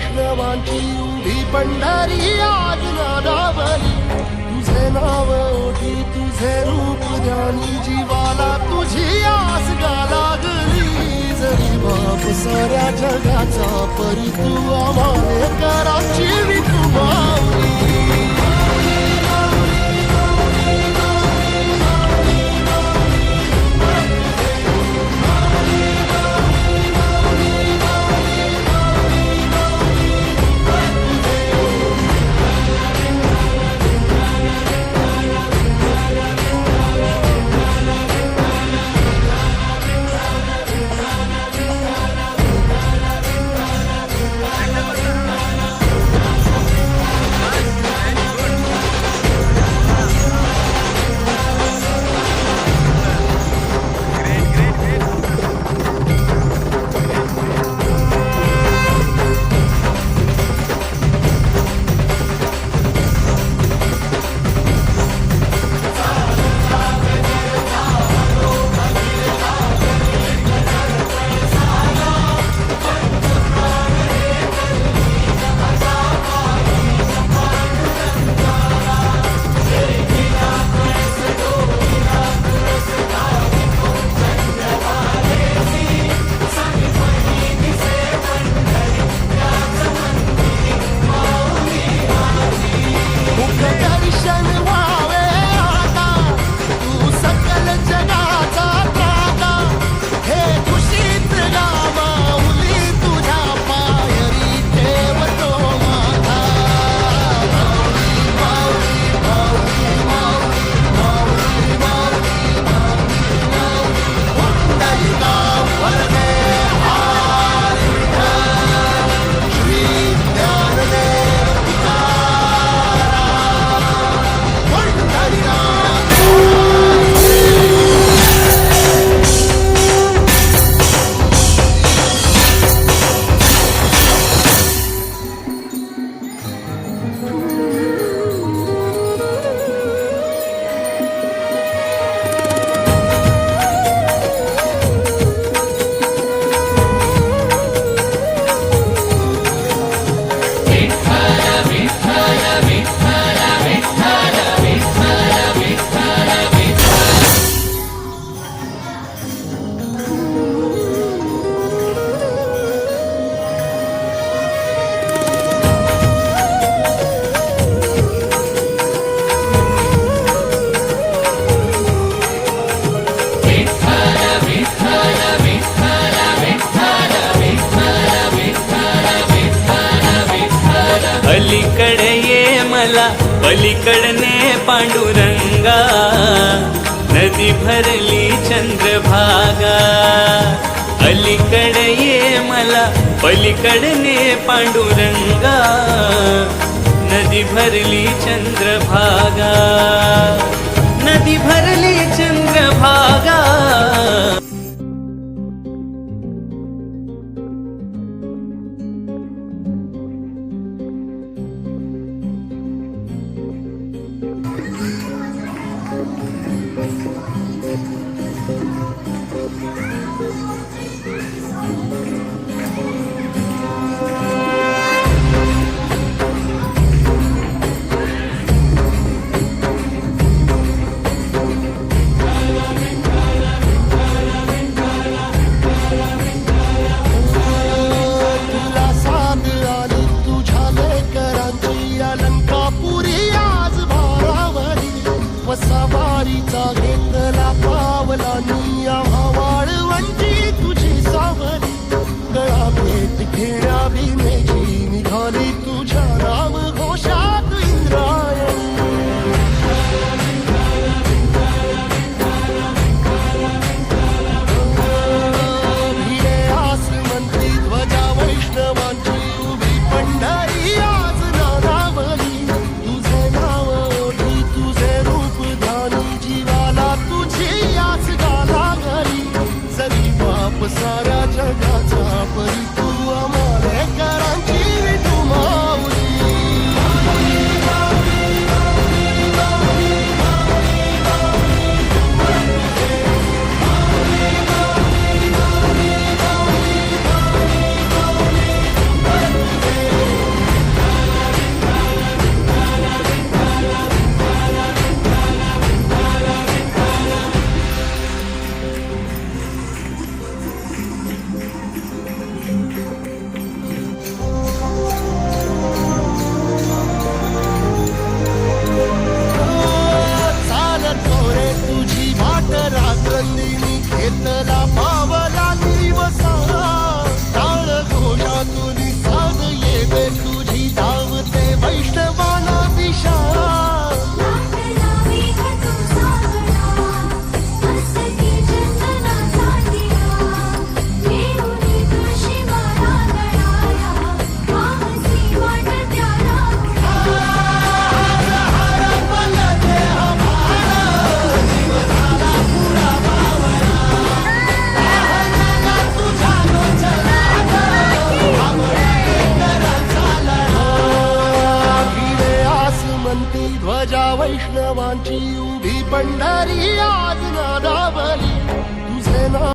वैष्णवांची उभी पंढरी आज नादावली तुझे नाव ओठी तुझे रूप ध्यानी जीवाला तुझी आस गा लागली जरी बाप साऱ्या जगाचा परी तू आम्हाले कराची विठू माऊली अलीकडे ये मला पलीकडने पांडुरंगा नदी भरली चंद्रभागा अलीकडे ये मला पलीकडने पांडुरंगा नदी भरली चंद्रभागा नदी भरली चंद्रभागा सवारीचा घेतला पावला निया वाळवंटी तुझी सावली गळा भेट घेण्या भीमेची निघाली तुझ्या राम घोषात इंद्रायणी भिडे आसमंती ध्वजा वैष्णवांची उभी पंढरी आज नादावली तुझे नाव ओढी तुझे रूप जीवाला तुझी आस गा लागली जरी बाप साऱ्या जगाचा परी तू आम्हाला वैष्णवांची उभी पंढरी आज